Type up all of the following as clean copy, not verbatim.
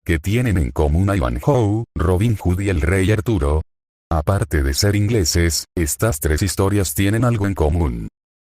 ¿qué tienen en común Ivanhoe, Robin Hood y el Rey Arturo? Aparte de ser ingleses, estas tres historias tienen algo en común.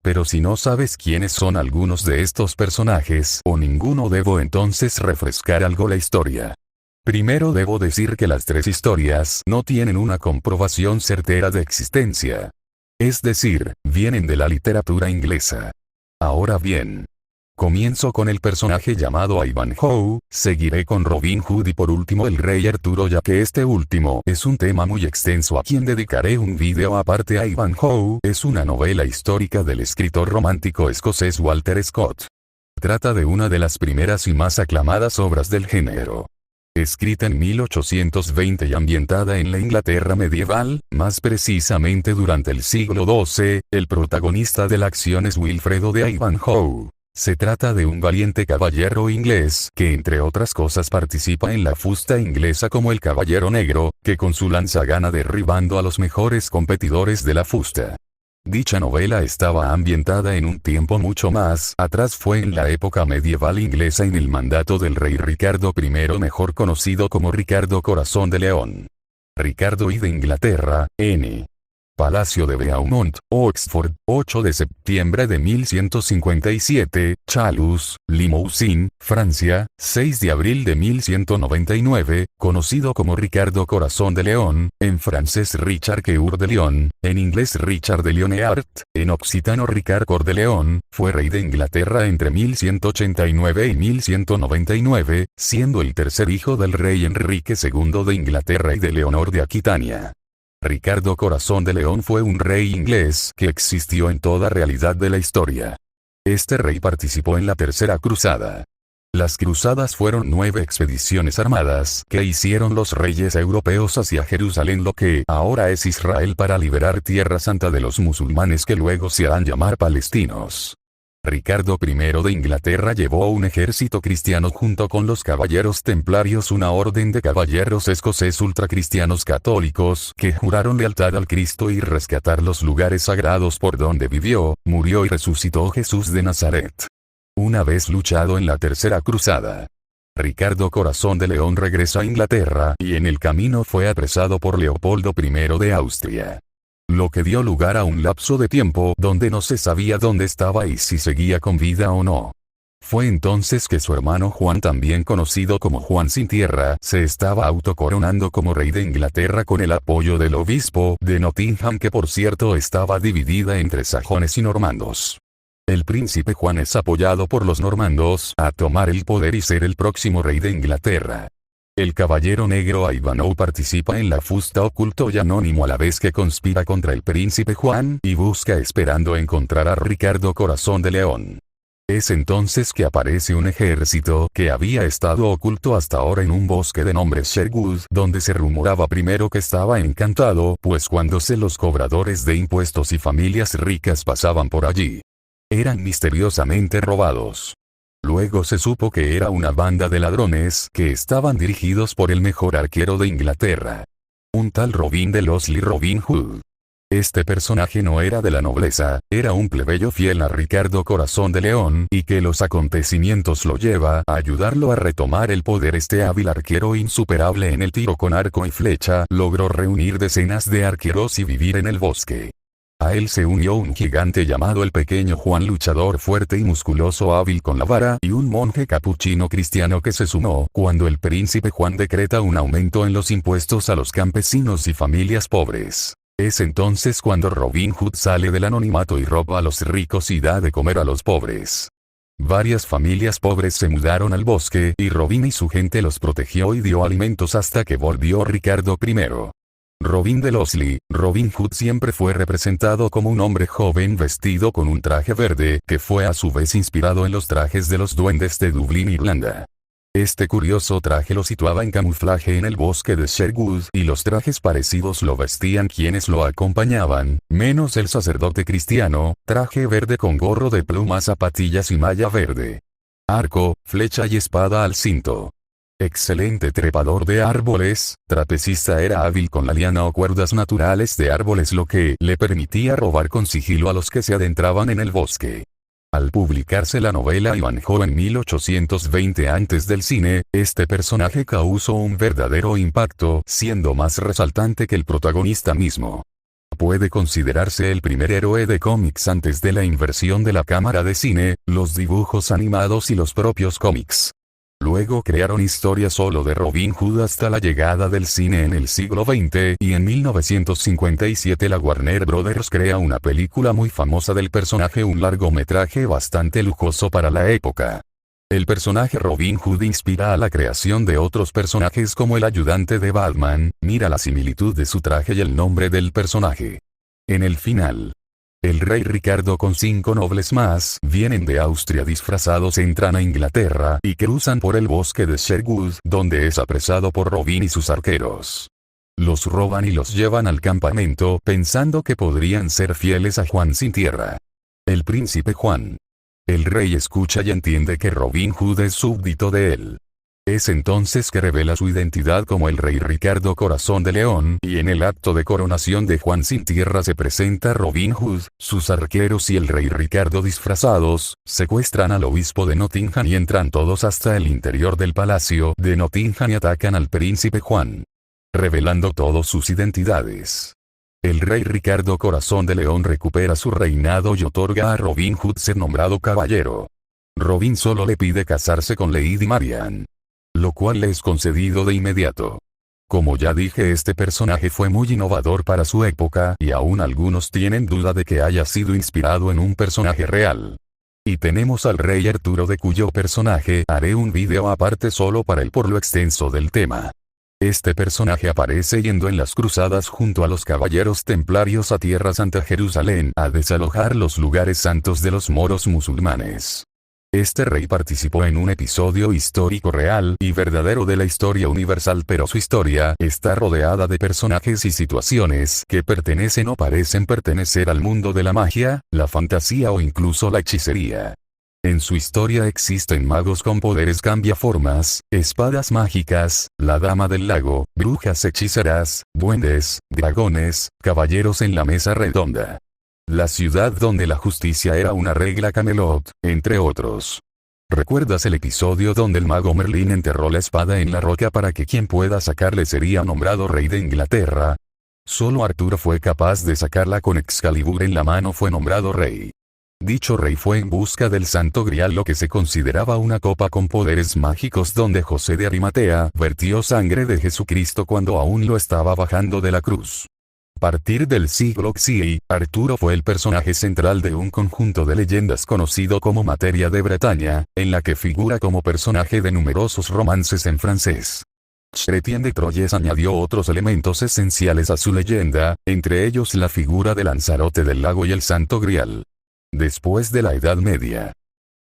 Pero si no sabes quiénes son algunos de estos personajes o ninguno, debo entonces refrescar algo la historia. Primero debo decir que las tres historias no tienen una comprobación certera de existencia. Es decir, vienen de la literatura inglesa. Ahora bien, comienzo con el personaje llamado Ivanhoe, seguiré con Robin Hood y por último el Rey Arturo, ya que este último es un tema muy extenso a quien dedicaré un video aparte. Ivanhoe es una novela histórica del escritor romántico escocés Walter Scott. Trata de una de las primeras y más aclamadas obras del género. Escrita en 1820 y ambientada en la Inglaterra medieval, más precisamente durante el siglo XII, el protagonista de la acción es Wilfredo de Ivanhoe. Se trata de un valiente caballero inglés que entre otras cosas participa en la fusta inglesa como el Caballero Negro, que con su lanza gana derribando a los mejores competidores de la fusta. Dicha novela estaba ambientada en un tiempo mucho más atrás, fue en la época medieval inglesa en el mandato del rey Ricardo I, mejor conocido como Ricardo Corazón de León. Ricardo I de Inglaterra, N. Palacio de Beaumont, Oxford, 8 de septiembre de 1157, Chalus, Limousin, Francia, 6 de abril de 1199, conocido como Ricardo Corazón de León, en francés Richard Cœur de Lion, en inglés Richard de Lionheart, en occitano Ricard Cœur de León, fue rey de Inglaterra entre 1189 y 1199, siendo el tercer hijo del rey Enrique II de Inglaterra y de Leonor de Aquitania. Ricardo Corazón de León fue un rey inglés que existió en toda realidad de la historia. Este rey participó en la Tercera Cruzada. Las cruzadas fueron 9 expediciones armadas que hicieron los reyes europeos hacia Jerusalén, lo que ahora es Israel, para liberar Tierra Santa de los musulmanes que luego se harán llamar palestinos. Ricardo I de Inglaterra llevó un ejército cristiano junto con los caballeros templarios, una orden de caballeros escoceses ultracristianos católicos que juraron lealtad al Cristo y rescatar los lugares sagrados por donde vivió, murió y resucitó Jesús de Nazaret. Una vez luchado en la Tercera Cruzada, Ricardo Corazón de León regresó a Inglaterra y en el camino fue apresado por Leopoldo I de Austria. Lo que dio lugar a un lapso de tiempo donde no se sabía dónde estaba y si seguía con vida o no. Fue entonces que su hermano Juan, también conocido como Juan sin Tierra, se estaba autocoronando como rey de Inglaterra con el apoyo del obispo de Nottingham, que por cierto estaba dividida entre sajones y normandos. El príncipe Juan es apoyado por los normandos a tomar el poder y ser el próximo rey de Inglaterra. El Caballero Negro Ivanhoe participa en la fusta oculto y anónimo a la vez que conspira contra el príncipe Juan y busca esperando encontrar a Ricardo Corazón de León. Es entonces que aparece un ejército que había estado oculto hasta ahora en un bosque de nombre Sherwood, donde se rumoraba primero que estaba encantado, pues cuando los cobradores de impuestos y familias ricas pasaban por allí, eran misteriosamente robados. Luego se supo que era una banda de ladrones que estaban dirigidos por el mejor arquero de Inglaterra, un tal Robin de Locksley, Robin Hood. Este personaje no era de la nobleza, era un plebeyo fiel a Ricardo Corazón de León y que los acontecimientos lo lleva a ayudarlo a retomar el poder. Este hábil arquero, insuperable en el tiro con arco y flecha, logró reunir decenas de arqueros y vivir en el bosque. A él se unió un gigante llamado el Pequeño Juan, luchador fuerte y musculoso, hábil con la vara, y un monje capuchino cristiano que se sumó cuando el príncipe Juan decreta un aumento en los impuestos a los campesinos y familias pobres. Es entonces cuando Robin Hood sale del anonimato y roba a los ricos y da de comer a los pobres. Varias familias pobres se mudaron al bosque y Robin y su gente los protegió y dio alimentos hasta que volvió Ricardo I. Robin de Locksley, Robin Hood siempre fue representado como un hombre joven vestido con un traje verde, que fue a su vez inspirado en los trajes de los duendes de Dublín, Irlanda. Este curioso traje lo situaba en camuflaje en el bosque de Sherwood y los trajes parecidos lo vestían quienes lo acompañaban, menos el sacerdote cristiano, traje verde con gorro de plumas, zapatillas y malla verde. Arco, flecha y espada al cinto. Excelente trepador de árboles, trapecista, era hábil con la liana o cuerdas naturales de árboles, lo que le permitía robar con sigilo a los que se adentraban en el bosque. Al publicarse la novela Ivanhoe en 1820 antes del cine, este personaje causó un verdadero impacto, siendo más resaltante que el protagonista mismo. Puede considerarse el primer héroe de cómics antes de la inversión de la cámara de cine, los dibujos animados y los propios cómics. Luego crearon historias solo de Robin Hood hasta la llegada del cine en el siglo XX y en 1957 la Warner Brothers crea una película muy famosa del personaje, un largometraje bastante lujoso para la época. El personaje Robin Hood inspira a la creación de otros personajes como el ayudante de Batman, mira la similitud de su traje y el nombre del personaje. En el final, el rey Ricardo con 5 nobles más vienen de Austria disfrazados, entran a Inglaterra y cruzan por el bosque de Sherwood, donde es apresado por Robin y sus arqueros. Los roban y los llevan al campamento pensando que podrían ser fieles a Juan sin tierra. El príncipe Juan. El rey escucha y entiende que Robin Hood es súbdito de él. Es entonces que revela su identidad como el rey Ricardo Corazón de León, y en el acto de coronación de Juan sin tierra se presenta Robin Hood, sus arqueros y el rey Ricardo disfrazados, secuestran al obispo de Nottingham y entran todos hasta el interior del palacio de Nottingham y atacan al príncipe Juan, revelando todos sus identidades. El rey Ricardo Corazón de León recupera su reinado y otorga a Robin Hood ser nombrado caballero. Robin solo le pide casarse con Lady Marian, lo cual le es concedido de inmediato. Como ya dije, este personaje fue muy innovador para su época y aún algunos tienen duda de que haya sido inspirado en un personaje real. Y tenemos al rey Arturo, de cuyo personaje haré un video aparte solo para él por lo extenso del tema. Este personaje aparece yendo en las cruzadas junto a los caballeros templarios a Tierra Santa, Jerusalén, a desalojar los lugares santos de los moros musulmanes. Este rey participó en un episodio histórico real y verdadero de la historia universal, pero su historia está rodeada de personajes y situaciones que pertenecen o parecen pertenecer al mundo de la magia, la fantasía o incluso la hechicería. En su historia existen magos con poderes cambiaformas, espadas mágicas, la dama del lago, brujas hechiceras, duendes, dragones, caballeros en la mesa redonda. La ciudad donde la justicia era una regla, Camelot, entre otros. ¿Recuerdas el episodio donde el mago Merlín enterró la espada en la roca para que quien pueda sacarle sería nombrado rey de Inglaterra? Solo Arturo fue capaz de sacarla con Excalibur en la mano, fue nombrado rey. Dicho rey fue en busca del Santo Grial, lo que se consideraba una copa con poderes mágicos donde José de Arimatea vertió sangre de Jesucristo cuando aún lo estaba bajando de la cruz. A partir del siglo XI, Arturo fue el personaje central de un conjunto de leyendas conocido como Materia de Bretaña, en la que figura como personaje de numerosos romances en francés. Chrétien de Troyes añadió otros elementos esenciales a su leyenda, entre ellos la figura de Lanzarote del Lago y el Santo Grial. Después de la Edad Media.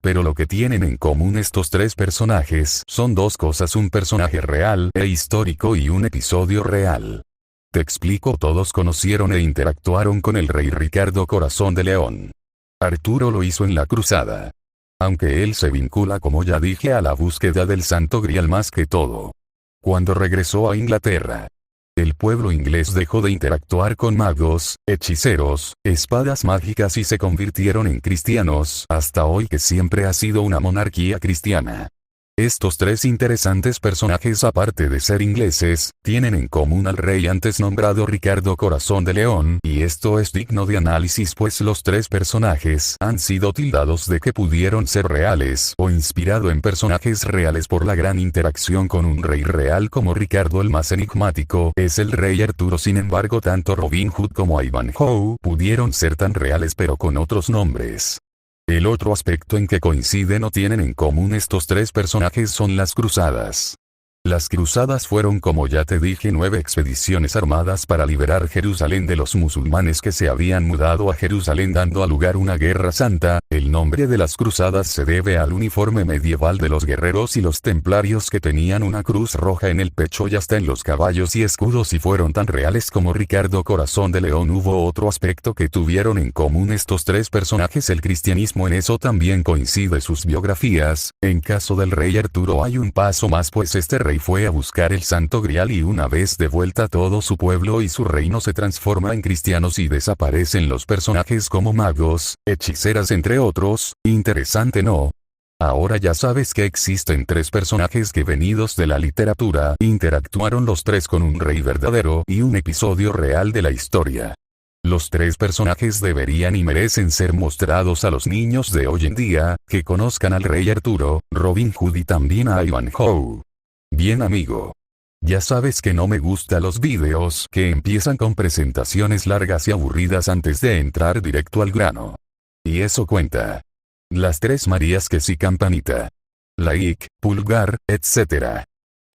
Pero lo que tienen en común estos tres personajes son dos cosas: un personaje real e histórico y un episodio real. Te explico. Todos conocieron e interactuaron con el rey Ricardo Corazón de León. Arturo lo hizo en la cruzada. Aunque él se vincula, como ya dije, a la búsqueda del Santo Grial más que todo. Cuando regresó a Inglaterra, el pueblo inglés dejó de interactuar con magos, hechiceros, espadas mágicas y se convirtieron en cristianos, hasta hoy que siempre ha sido una monarquía cristiana. Estos tres interesantes personajes, aparte de ser ingleses, tienen en común al rey antes nombrado Ricardo Corazón de León, y esto es digno de análisis, pues los tres personajes han sido tildados de que pudieron ser reales o inspirado en personajes reales por la gran interacción con un rey real como Ricardo. El más enigmático es el rey Arturo. Sin embargo, tanto Robin Hood como Ivanhoe pudieron ser tan reales, pero con otros nombres. El otro aspecto en que coinciden o tienen en común estos tres personajes son las cruzadas. Las cruzadas fueron, como ya te dije, 9 expediciones armadas para liberar Jerusalén de los musulmanes que se habían mudado a Jerusalén, dando a lugar una guerra santa. El nombre de las cruzadas se debe al uniforme medieval de los guerreros y los templarios, que tenían una cruz roja en el pecho y hasta en los caballos y escudos, y fueron tan reales como Ricardo Corazón de León. Hubo otro aspecto que tuvieron en común estos tres personajes: el cristianismo. En eso también coincide sus biografías. En caso del rey Arturo hay un paso más, pues este rey y fue a buscar el Santo Grial, y una vez de vuelta todo su pueblo y su reino se transforma en cristianos y desaparecen los personajes como magos, hechiceras entre otros. Interesante, ¿no? Ahora ya sabes que existen tres personajes que, venidos de la literatura, interactuaron los tres con un rey verdadero y un episodio real de la historia. Los tres personajes deberían y merecen ser mostrados a los niños de hoy en día, que conozcan al rey Arturo, Robin Hood y también a Ivanhoe. Bien, amigo. Ya sabes que no me gustan los videos que empiezan con presentaciones largas y aburridas antes de entrar directo al grano. Y eso cuenta. Las tres Marías, que sí, campanita, like, pulgar, etc.